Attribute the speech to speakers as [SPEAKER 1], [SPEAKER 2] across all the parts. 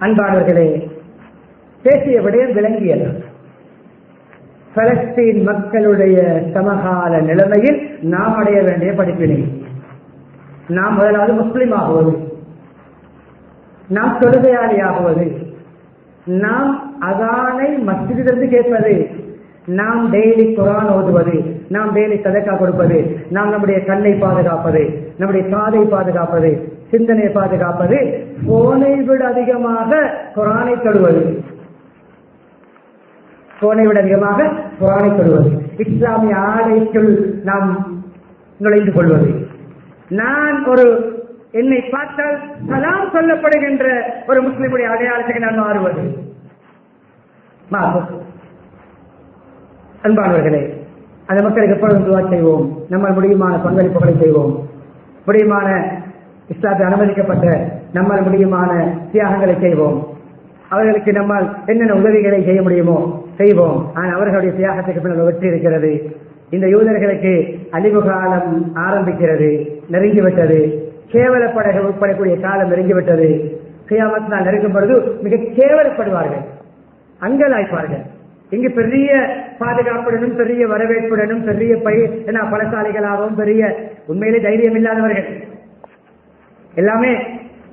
[SPEAKER 1] அன்பானவர்களே, பேசிய விடயம் விளங்கியது. பலஸ்தீன் மக்களுடைய சமகால நிலைமையில் நாம் அடைய வேண்டிய படிப்பினை, நாம் முதலாவது முஸ்லிம் ஆகுவது, நாம் தொழுகையாளி ஆகுவது, நாம் அதானை மஸ்ஜிதிலிருந்து கேட்பது, நாம் டெய்லி குர்ஆன் ஓதுவது, நாம் டெய்லி சதக்கா கொடுப்பது, நாம் நம்முடைய கண்ணை பாதுகாப்பது, நம்முடைய காதை பாதுகாப்பது, சிந்தனையை பாதுகாப்பது, போனை விட அதிகமாக குர்ஆனை தொழுவது, போனை விட அதிகமாக குர்ஆனை தொழுவது, இஸ்லாமிய ஆடைக்குள் நாம் நுழைந்து கொள்வது, நான் ஒரு என்னை பார்த்தால் சலாம் சொல்லப்படுகின்ற ஒரு முஸ்லிமுடைய அடையாளத்துக்கு நான் மாறுவது. அன்பானவர்களே, அந்த மக்களுக்கு எப்பொழுதும் துஆ செய்வோம். நம்மால் முடியுமான பங்களிப்புகளை செய்வோம். முடியுமான இஸ்லாத்தை அனுமதிக்கப்பட்ட நம்மால் முடியுமான தியாகங்களை செய்வோம். அவர்களுக்கு நம்மால் என்னென்ன உதவிகளை செய்ய முடியுமோ செய்வோம். ஆனால் அவர்களுடைய தியாகத்துக்கு பின்னால் வெற்றி இருக்கிறது. இந்த யூதர்களுக்கு அழிவு காலம் ஆரம்பிக்கிறது, நெருங்கிவிட்டது. கேவலப்படக்கூடிய காலம் நெருங்கிவிட்டது. கியாமத் நாள் நெருங்கும் பொழுது மிக கேவலப்படுவார்கள், அங்கலாய்ப்பார்கள். இங்கு பெரிய பாதுகாப்புடனும் பெரிய வரவேற்புடனும் பெரிய பலசாலிகளாகவும் பெரிய உண்மையிலே தைரியம் இல்லாதவர்கள் எல்லாமே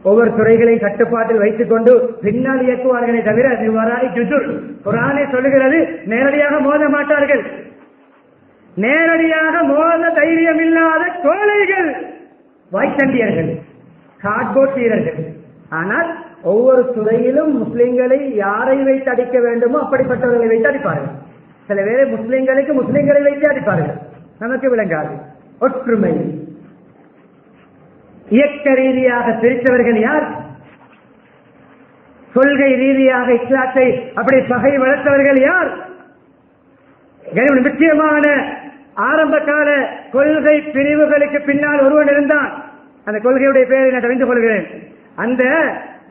[SPEAKER 1] ஒவ்வொரு துறைகளையும் கட்டுப்பாட்டில் வைத்துக் கொண்டு பின்னால் இயக்குவார்களே தவிர குர்ஆனே சொல்லுகிறது, நேரடியாக மோத மாட்டார்கள். நேரடியாக மோத தைரியம் இல்லாத கோழைகள், வாய்ச்சண்டியர்கள், காட்போர்ட் வீரர்கள். ஆனால் ஒவ்வொரு துறையிலும் முஸ்லிம்களை யாரை வைத்து அடிக்க வேண்டுமோ அப்படிப்பட்டவர்களை வைத்து அடிப்பார்கள். சில பேரை முஸ்லிம்களை வைத்து அடிப்பார்கள். நமக்கு விளங்காது. ஒற்றுமை இயக்க ரீதியாக பிரித்தவர்கள் யார்? கொள்கை ரீதியாக இஸ்லாத்தை அப்படி பகை வளர்த்தவர்கள் யார்? முக்கியமான ஆரம்ப கால கொள்கை பிரிவுகளுக்கு பின்னால் ஒருவன் இருந்தான். அந்த கொள்கையுடைய பெயரை நான் தெரிந்து கொள்கிறேன்.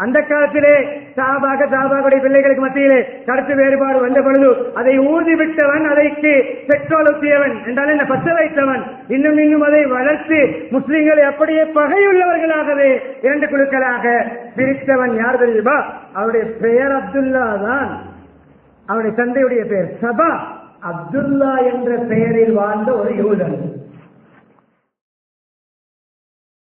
[SPEAKER 1] அந்த காலத்திலே சாபாவுடைய பிள்ளைகளுக்கு மத்தியிலே கருத்து வேறுபாடு வந்த பொழுது அதை ஊதிவிட்டவன், அதைக்கு பெட்ரோல் ஊற்றியவன் என்றால் என்ன, பற்ற வைத்தவன், இன்னும் அதை வளர்த்து முஸ்லிம்களை அப்படியே பகையுள்ளவர்களாகவே 2 குழுக்களாக பிரித்தவன் யார் தெரியுமா? அவருடைய பெயர் அப்துல்லா தான். அவருடைய தந்தையுடைய பெயர் சபா. அப்துல்லா என்ற பெயரில் வாழ்ந்த ஒரு யூதன்.